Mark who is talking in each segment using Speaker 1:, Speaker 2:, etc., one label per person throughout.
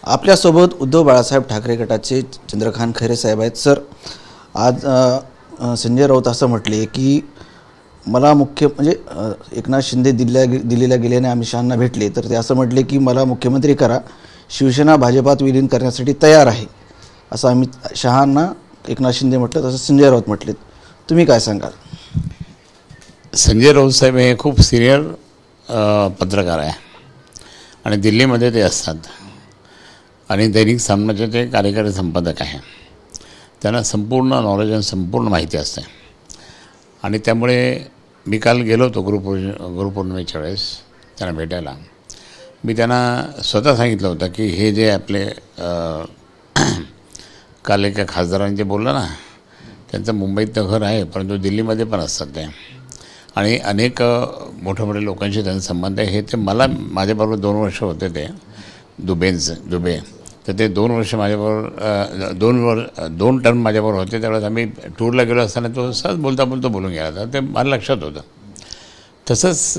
Speaker 1: आपल्यासोबत उद्धव बाळासाहेब ठाकरे गटाचे चंद्रकांत खैरे साहेब आहेत. सर, आज संजय राऊत असं म्हटले की मला मुख्य म्हणजे एकनाथ शिंदे दिल्लीला गेल्याने अमित शहांना भेटले, तर ते असं म्हटले की मला मुख्यमंत्री करा, शिवसेना भाजपात विलीन करण्यासाठी तयार आहे, असं अमित शहांना एकनाथ शिंदे म्हटलं, तसं संजय राऊत म्हटलेत. तुम्ही काय सांगाल?
Speaker 2: संजय राऊत साहेब हे खूप सिनियर पत्रकार आहे आणि दिल्लीमध्ये ते असतात आणि दैनिक सामनाचे ते कार्यकारी संपादक आहे. त्यांना संपूर्ण नॉलेज आणि संपूर्ण माहिती असते आणि त्यामुळे मी काल गेलो होतो गुरुपौर्णिमेच्या वेळेस त्यांना भेटायला. मी त्यांना स्वतः सांगितलं होतं की हे जे आपले काल एका खासदारांनी जे बोललं ना, त्यांचं मुंबईत घर आहे परंतु दिल्लीमध्ये पण असतात ते आणि अनेक मोठ्या मोठ्या लोकांशी त्यांचा संबंध आहे. हे ते माझ्याबरोबर 2 वर्ष होते ते दुबे, तर ते 2 वर्ष माझ्याबरोबर 2 टर्म माझ्याबरोबर होते. त्यावेळेस आम्ही टूरला गेलो असताना तो सहज बोलता बोलून गेला होता, ते मला लक्षात होतं. तसंच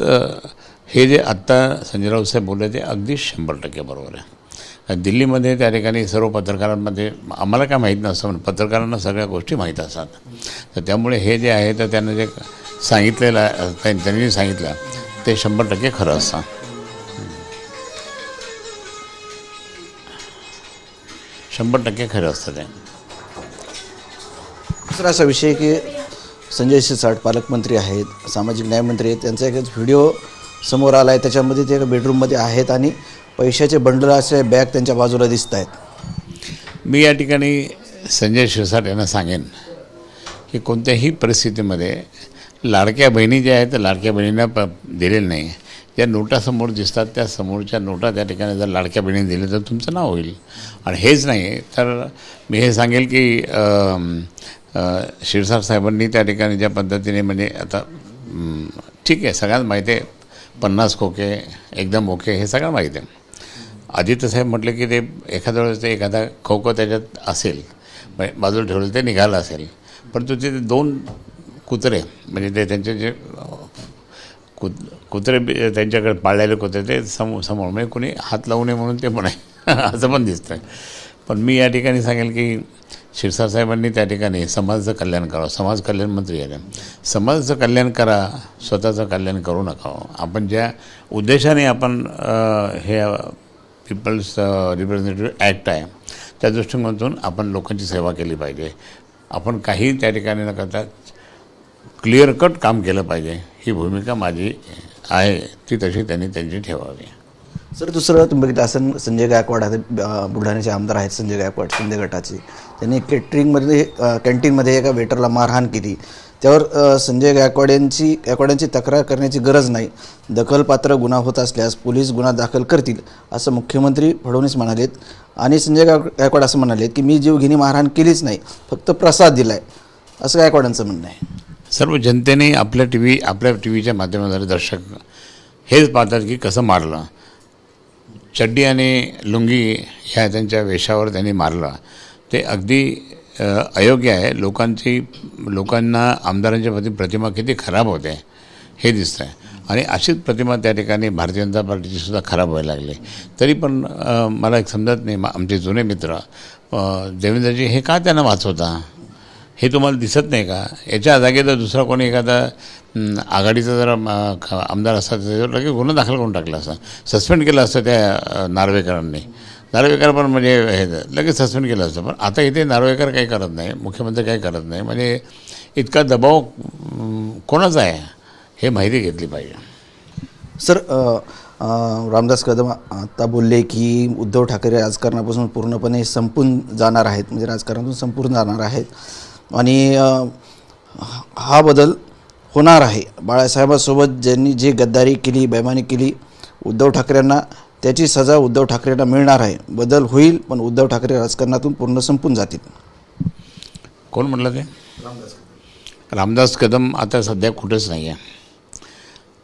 Speaker 2: हे जे आत्ता संजय राऊत साहेब बोलले ते अगदी 100% बरोबर आहे. दिल्लीमध्ये त्या ठिकाणी सर्व पत्रकारांमध्ये आम्हाला काय माहीत नसतं, पण पत्रकारांना सगळ्या गोष्टी माहीत असतात. तर त्यामुळे हे जे आहे तर त्यांना जे सांगितलेलं त्यांनी सांगितलं ते 100% खरं असतं. खरं असतं ते.
Speaker 1: दुसरा असा विषय की संजय शिरसाट पालकमंत्री आहेत, सामाजिक न्यायमंत्री आहेत, त्यांचा एक व्हिडिओ समोर आला आहे. त्याच्यामध्ये ते एका बेडरूममध्ये आहेत आणि पैशाचे बंडल असे बॅग त्यांच्या बाजूला दिसत आहेत.
Speaker 2: मी या ठिकाणी संजय शिरसाट यांना सांगेन की कोणत्याही परिस्थितीमध्ये लाडक्या बहिणी ज्या आहेत तर लाडक्या बहिणींना दिलेलं नाही. ज्या नोटा समोर दिसतात त्या समोरच्या नोटा त्या ठिकाणी जर लाडक्या बहिणीने दिले तर तुमचं नाव होईल. आणि हेच नाही तर मी हे सांगेल की शिरसाट साहेबांनी त्या ठिकाणी ज्या पद्धतीने म्हणजे आता ठीक आहे, सगळ्यांना माहिती आहे 50 खोके एकदम ओके हे सगळं माहिती आहे. आदित्य साहेब म्हटले की ते एखाद्या वेळेस ते एखादा खोकं त्याच्यात असेल बाजूला ठेवलं ते निघालं असेल, परंतु ते 2 कुत्रे म्हणजे ते त्यांचे जे कुत्रे त्यांच्याकडे पाळलेले कुत्रे ते समोर म्हणजे कोणी हात लावू नये म्हणून ते पण आहे असं पण दिसतं. पण मी या ठिकाणी सांगेल की शिरसाट साहेबांनी त्या ठिकाणी समाजाचं कल्याण करावं. समाज कल्याण मंत्री आहे, समाजाचं कल्याण करा, स्वतःचं कल्याण करू नका. आपण ज्या उद्देशाने आपण हे पीपल्स रिप्रेझेंटेटिव्ह ॲक्ट आहे त्या दृष्टिकोनातून आपण लोकांची सेवा केली पाहिजे. आपण काही त्या ठिकाणी न करता क्लिअर कट काम केलं पाहिजे. ही भूमिका माझी आहे, ती तशी त्यांनी त्यांची ठेवावी.
Speaker 1: सर, दुसरं तुम्ही बघितलं असं संजय गायकवाड आहेत, बुलढाण्याचे आमदार आहेत संजय गायकवाड शिंदे गटाचे, त्यांनी कॅन्टीनमध्ये एका वेटरला मारहाण केली. त्यावर संजय गायकवाडांची तक्रार करण्याची गरज नाही, दखलपात्र गुन्हा होत असल्यास पोलीस गुन्हा दाखल करतील, असं मुख्यमंत्री फडणवीस म्हणालेत. आणि संजय गायकवाड असं म्हणालेत की मी जीवघेणी मारहाण केलीच नाही, फक्त प्रसाद दिला आहे, असं गायकवाडांचं म्हणणं आहे.
Speaker 2: सर्व जनतेने आपल्या टीव्हीच्या माध्यमाद्वारे दर्शक हेच पाहतात की कसं मारलं. चड्डी आणि लुंगी ह्या त्यांच्या वेशावर त्यांनी मारलं, ते अगदी अयोग्य आहे. लोकांना आमदारांच्या प्रती प्रतिमा किती खराब होते हे दिसतं आहे आणि अशीच प्रतिमा त्या ठिकाणी भारतीय जनता पार्टीची सुद्धा खराब व्हायला लागली. तरी पण मला एक समजत नाही, आमचे जुने मित्र देवेंद्रजी हे का त्यांना वाचवता हे तुम्हाला दिसत नाही का? याच्या जागी जर दुसरा कोणी एखादा आघाडीचा जर आमदार असता त्याच्यावर लगेच गुन्हा दाखल करून टाकला असता, सस्पेंड केलं असतं त्या नार्वेकर पण म्हणजे हे लगेच सस्पेंड केलं असतं. पण आता इथे नार्वेकर काही करत नाही, मुख्यमंत्री काही करत नाही, म्हणजे इतका दबाव कोणाचा आहे हे माहिती घेतली पाहिजे.
Speaker 1: सर, रामदास कदम आता बोलले की उद्धव ठाकरे राजकारणापासून पूर्णपणे संपून जाणार आहेत, म्हणजे राजकारणातून संपून जाणार आहेत आणि हा बदल होणार आहे. बाळासाहेबांसोबत ज्यांनी जे गद्दारी केली, बेमानी केली उद्धव ठाकरेंना, त्याची सजा उद्धव ठाकरेंना मिळणार आहे. बदल होईल पण उद्धव ठाकरे राजकारणातून पूर्ण संपून जातील.
Speaker 2: कोण म्हटलं ते? रामदास कदम आता सध्या कुठंच नाही आहे.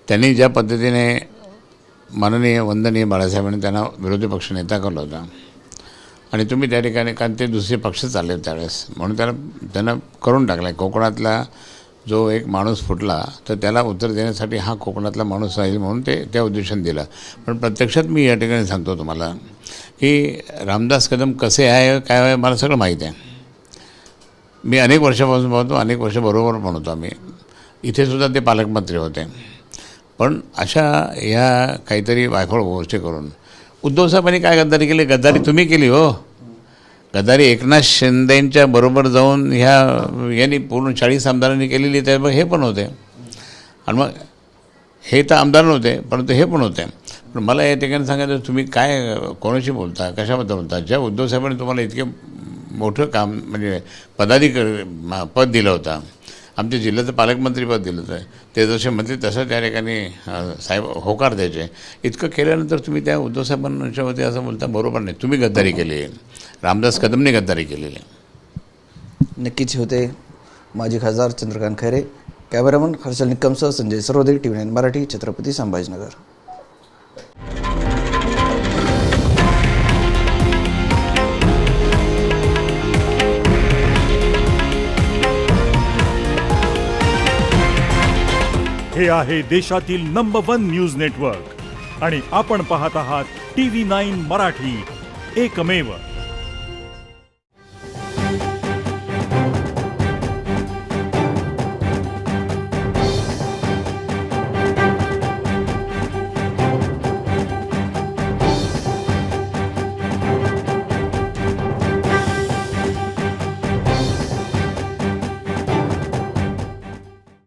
Speaker 2: त्यांनी ज्या पद्धतीने माननीय वंदनीय बाळासाहेबांनी त्यांना विरोधी पक्ष नेता केला होता आणि तुम्ही त्या ठिकाणी कारण ते दुसरे पक्ष चालले त्यावेळेस म्हणून त्यांना करून टाकला आहे. कोकणातला जो एक माणूस फुटला तर त्याला उत्तर देण्यासाठी हा कोकणातला माणूस राहील म्हणून ते त्या उद्देशाने दिलं. पण प्रत्यक्षात मी या ठिकाणी सांगतो तुम्हाला की रामदास कदम कसे आहे काय आहे मला सगळं माहीत आहे. मी अनेक वर्षापासून पाहतो, अनेक वर्ष बरोबर पण होतो आम्ही. इथेसुद्धा ते पालकमंत्री होते. पण अशा ह्या काहीतरी वायफळ गोष्टी करून उद्धव साहेबांनी काय गद्दारी केली? गद्दारी तुम्ही केली हो. गद्दारी एकनाथ शिंदेंच्या बरोबर जाऊन यांनी पूर्ण 40 आमदारांनी केलेली, त्यामुळे हे पण होते. आणि मग हे तर आमदार नव्हते, परंतु हे पण होते. पण मला या ठिकाणी सांगायचं, तुम्ही काय कोणाशी बोलता, कशाबद्दल बोलता? ज्या उद्धव साहेबांनी तुम्हाला इतके मोठं काम म्हणजे पद दिलं होतं, आमच्या जिल्ह्याचं पालकमंत्रीपद दिलं होतं, ते जसे म्हटले तसं त्या ठिकाणी साहेब होकार द्यायचे. इतकं केल्यानंतर तुम्ही त्या उद्धव साहेबांच्यावरती असं बोलता, बरोबर नाही. तुम्ही गद्दारी केली आहे, रामदास कदमने गद्दारी केलेली आहे.
Speaker 1: नक्कीच होते माजी खासदार चंद्रकांत खैरे. कॅमेरामन हर्षल निकमसह संजय सर्वोदय, TV9 मराठी, छत्रपती संभाजीनगर.
Speaker 3: हे आहे देशातील नंबर 1 न्यूज नेटवर्क आणि आपण पाहत आहात TV9 मराठी, एकमेव.